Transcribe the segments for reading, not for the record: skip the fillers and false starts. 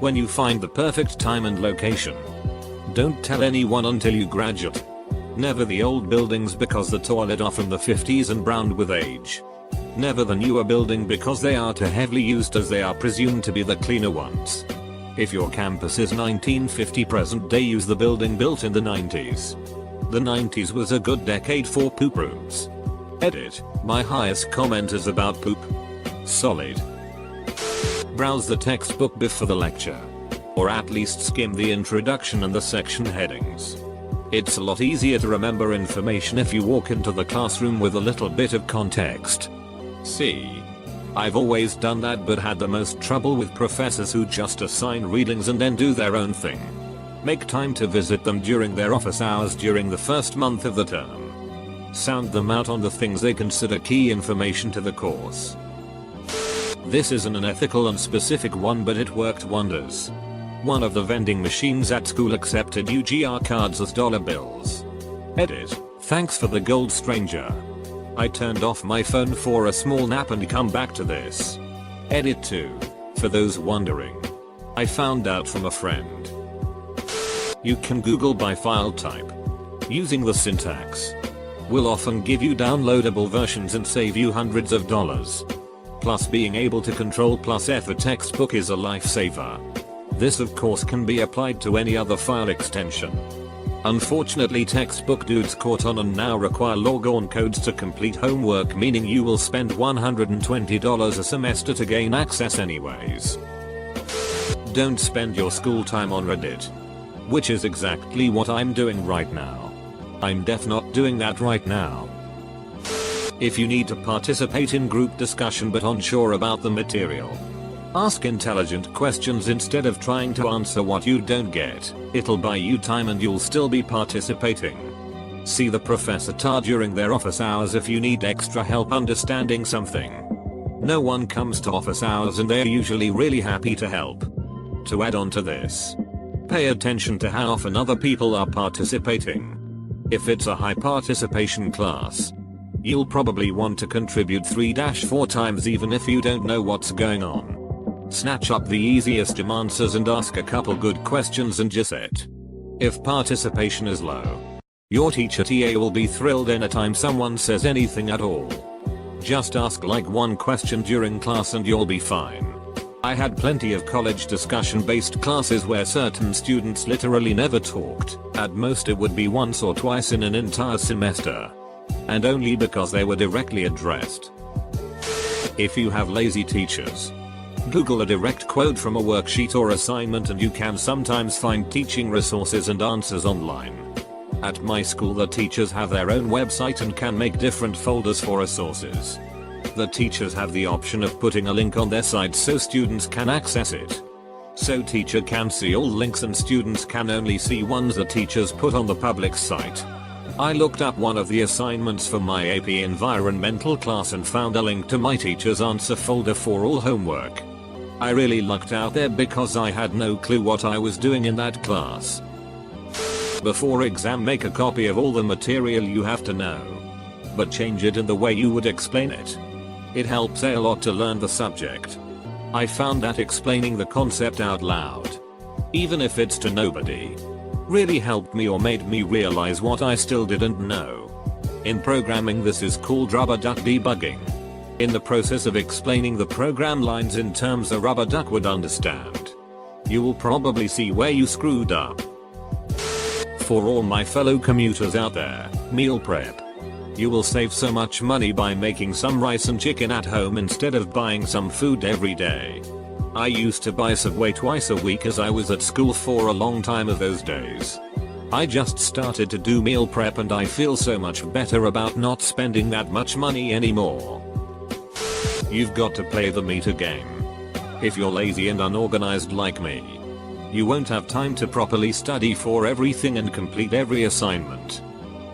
When you find the perfect time and location. Don't tell anyone until you graduate. Never the old buildings because the toilet are from the 50s and browned with age. Never the newer building because they are too heavily used as they are presumed to be the cleaner ones. If your campus is 1950 present day, use the building built in the 90s. The 90s was a good decade for poop rooms. Edit. My highest comment is about poop. Solid. Browse the textbook before the lecture. Or at least skim the introduction and the section headings. It's a lot easier to remember information if you walk into the classroom with a little bit of context. See? I've always done that but had the most trouble with professors who just assign readings and then do their own thing. Make time to visit them during their office hours during the first month of the term. Sound them out on the things they consider key information to the course. This isn't an ethical and specific one, but it worked wonders. One of the vending machines at school accepted UGR cards as dollar bills. Edit. Thanks for the gold, stranger. I turned off my phone for a small nap and come back to this. Edit 2. For those wondering. I found out from a friend. You can Google by file type. Using the syntax will often give you downloadable versions and save you hundreds of dollars. Plus being able to control +F a textbook is a lifesaver. This of course can be applied to any other file extension. Unfortunately, textbook dudes caught on and now require logon codes to complete homework, meaning you will spend $120 a semester to gain access anyways. Don't spend your school time on Reddit. Which is exactly what I'm doing right now. I'm not doing that right now. If you need to participate in group discussion but unsure about the material, ask intelligent questions instead of trying to answer what you don't get. It'll buy you time and you'll still be participating. See the professor during their office hours if you need extra help understanding something. No one comes to office hours and they're usually really happy to help. To add on to this, pay attention to how often other people are participating. If it's a high participation class, you'll probably want to contribute 3-4 times even if you don't know what's going on. Snatch up the easiest answers and ask a couple good questions and just sit. If participation is low, your teacher TA will be thrilled anytime someone says anything at all. Just ask like one question during class and you'll be fine. I had plenty of college discussion based classes where certain students literally never talked. At most it would be once or twice in an entire semester. And only because they were directly addressed. If you have lazy teachers, Google a direct quote from a worksheet or assignment and you can sometimes find teaching resources and answers online. At my school the teachers have their own website and can make different folders for resources. The teachers have the option of putting a link on their site so students can access it. So teacher can see all links and students can only see ones the teachers put on the public site. I looked up one of the assignments for my AP environmental class and found a link to my teacher's answer folder for all homework. I really lucked out there because I had no clue what I was doing in that class. Before exam, make a copy of all the material you have to know, but change it in the way you would explain it. It helps a lot to learn the subject. I found that explaining the concept out loud, even if it's to nobody, really helped me or made me realize what I still didn't know. In programming this is called rubber duck debugging. In the process of explaining the program lines in terms a rubber duck would understand, you will probably see where you screwed up. For all my fellow commuters out there, meal prep. You will save so much money by making some rice and chicken at home instead of buying some food every day. I used to buy Subway twice a week as I was at school for a long time of those days. I just started to do meal prep and I feel so much better about not spending that much money anymore. You've got to play the meter game. If you're lazy and unorganized like me, you won't have time to properly study for everything and complete every assignment.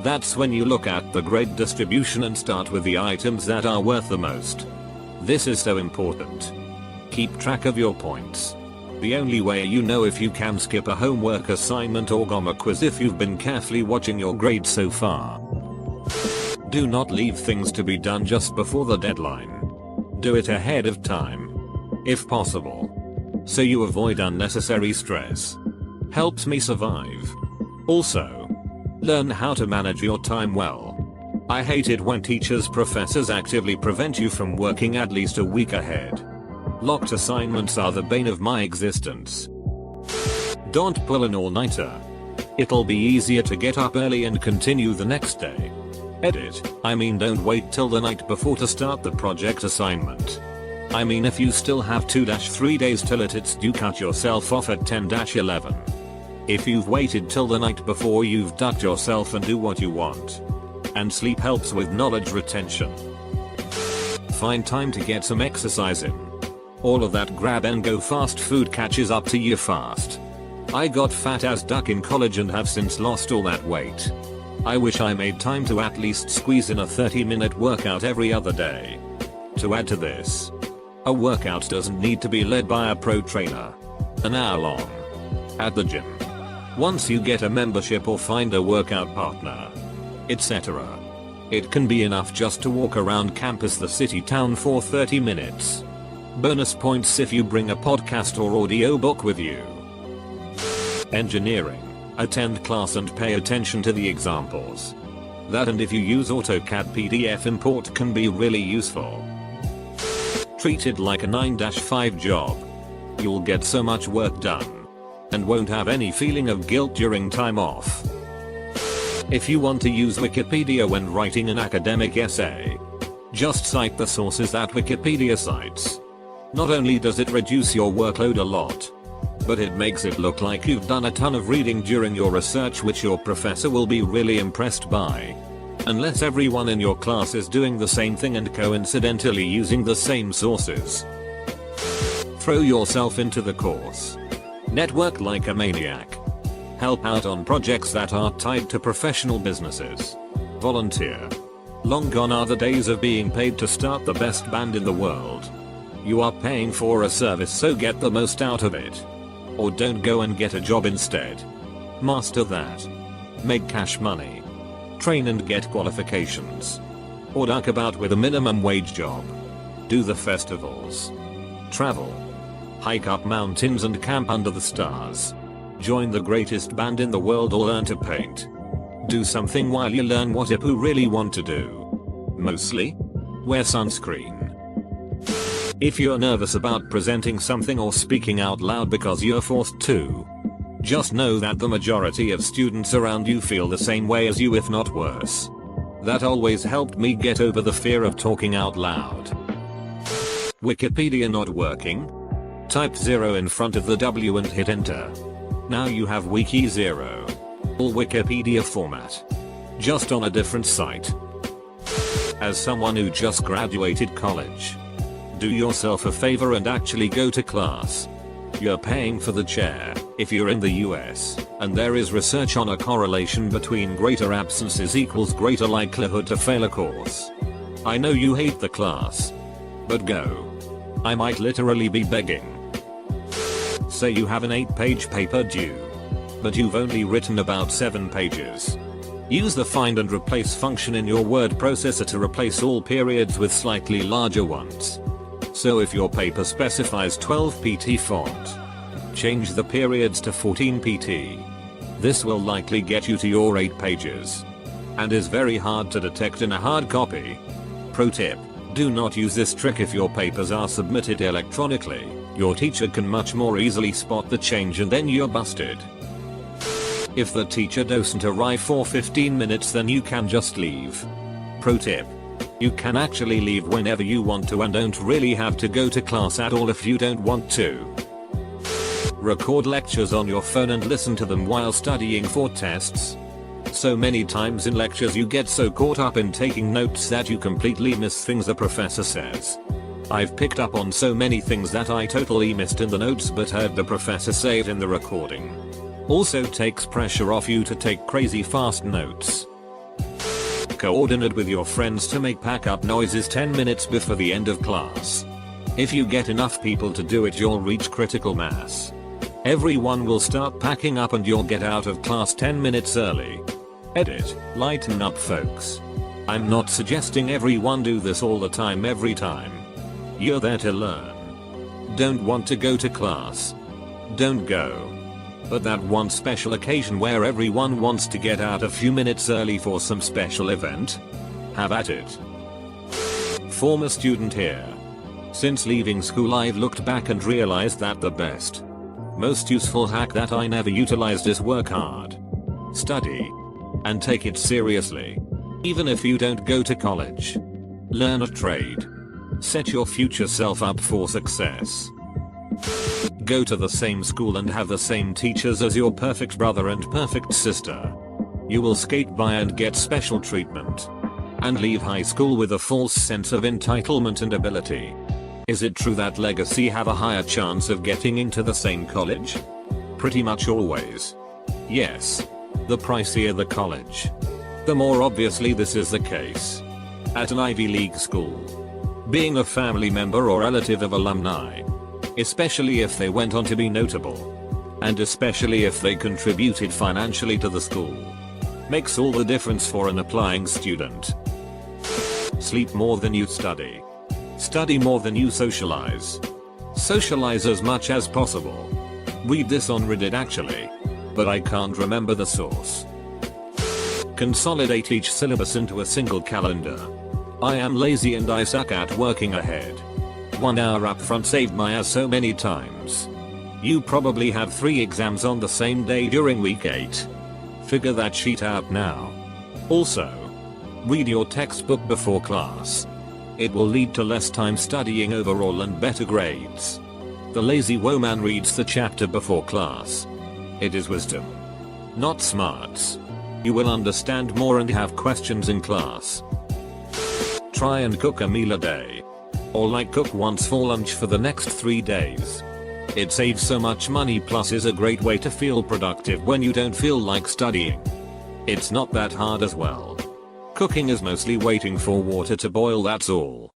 That's when you look at the grade distribution and start with the items that are worth the most. This is so important. Keep track of your points. The only way you know if you can skip a homework assignment or GOMA quiz if you've been carefully watching your grades so far. Do not leave things to be done just before the deadline. Do it ahead of time, if possible. so you avoid unnecessary stress. Helps me survive. Also, learn how to manage your time well. I hate it when professors actively prevent you from working at least a week ahead. Locked assignments are the bane of my existence. Don't pull an all-nighter. It'll be easier to get up early and continue the next day. Edit, I mean don't wait till the night before to start the project assignment. I mean if you still have 2-3 days till it's due, cut yourself off at 10-11. If you've waited till the night before, you've ducked yourself, and do what you want. And sleep helps with knowledge retention. Find time to get some exercise in. All of that grab and go fast food catches up to you fast. I got fat as duck in college and have since lost all that weight. I wish I made time to at least squeeze in a 30-minute workout every other day. To add to this, a workout doesn't need to be led by a pro trainer. An hour long. At the gym. Once you get a membership or find a workout partner, etc. It can be enough just to walk around campus, the city, town for 30 minutes. Bonus points if you bring a podcast or audiobook with you. Engineering. Attend class and pay attention to the examples. That, and if you use AutoCAD, PDF import can be really useful. Treat it like a 9-5 job. You'll get so much work done and won't have any feeling of guilt during time off. If you want to use Wikipedia when writing an academic essay, just cite the sources that Wikipedia cites. Not only does it reduce your workload a lot, but it makes it look like you've done a ton of reading during your research, which your professor will be really impressed by. Unless everyone in your class is doing the same thing and coincidentally using the same sources. Throw yourself into the course. Network like a maniac. Help out on projects that are tied to professional businesses. Volunteer. Long gone are the days of being paid to start the best band in the world. You are paying for a service, so get the most out of it. Or don't go and get a job instead. Master that. Make cash money. Train and get qualifications. Or duck about with a minimum wage job. Do the festivals. Travel. Hike up mountains and camp under the stars. Join the greatest band in the world or learn to paint. Do something while you learn what you really want to do. Mostly, wear sunscreen. If you're nervous about presenting something or speaking out loud because you're forced to, just know that the majority of students around you feel the same way as you, if not worse. That always helped me get over the fear of talking out loud. Wikipedia not working? Type 0 in front of the W and hit enter. Now you have Wiki 0. All Wikipedia format. Just on a different site. As someone who just graduated college, do yourself a favor and actually go to class. You're paying for the chair, if you're in the US, and there is research on a correlation between greater absences equals greater likelihood to fail a course. I know you hate the class, but go. I might literally be begging. Say you have an 8-page paper due, but you've only written about 7 pages. Use the find and replace function in your word processor to replace all periods with slightly larger ones. So if your paper specifies 12 pt font, change the periods to 14 pt. This will likely get you to your 8 pages, and is very hard to detect in a hard copy. Pro tip: do not use this trick if your papers are submitted electronically. Your teacher can much more easily spot the change and then you're busted. If the teacher doesn't arrive for 15 minutes, then you can just leave. Pro tip: you can actually leave whenever you want to and don't really have to go to class at all if you don't want to. Record lectures on your phone and listen to them while studying for tests. So many times in lectures you get so caught up in taking notes that you completely miss things the professor says. I've picked up on so many things that I totally missed in the notes but heard the professor say it in the recording. Also takes pressure off you to take crazy fast notes. Coordinate with your friends to make pack up noises 10 minutes before the end of class. If you get enough people to do it, you'll reach critical mass. Everyone will start packing up and you'll get out of class 10 minutes early. Edit: lighten up, folks. I'm not suggesting everyone do this all the time every time. You're there to learn. Don't want to go to class? Don't go. But that one special occasion where everyone wants to get out a few minutes early for some special event? Have at it. Former student here. Since leaving school I've looked back and realized that the best, most useful hack that I never utilized is work hard. Study. And take it seriously. Even if you don't go to college. Learn a trade. Set your future self up for success. Go to the same school and have the same teachers as your perfect brother and perfect sister. You will skate by and get special treatment. And leave high school with a false sense of entitlement and ability. Is it true that legacy have a higher chance of getting into the same college? Pretty much always. Yes. The pricier the college, the more obviously this is the case. At an Ivy League school, being a family member or relative of alumni, especially if they went on to be notable, and especially if they contributed financially to the school, makes all the difference for an applying student. Sleep more than you study. Study more than you socialize. Socialize as much as possible. Read this on Reddit actually, but I can't remember the source. Consolidate each syllabus into a single calendar. I am lazy and I suck at working ahead. 1 hour up front saved my ass so many times. You probably have 3 exams on the same day during week 8. Figure that shit out now. Also, read your textbook before class. It will lead to less time studying overall and better grades. The lazy woman reads the chapter before class. It is wisdom, not smarts. You will understand more and have questions in class. Try and cook a meal a day. Or like cook once for lunch for the next 3 days. It saves so much money plus is a great way to feel productive when you don't feel like studying. It's not that hard as well. Cooking is mostly waiting for water to boil, that's all.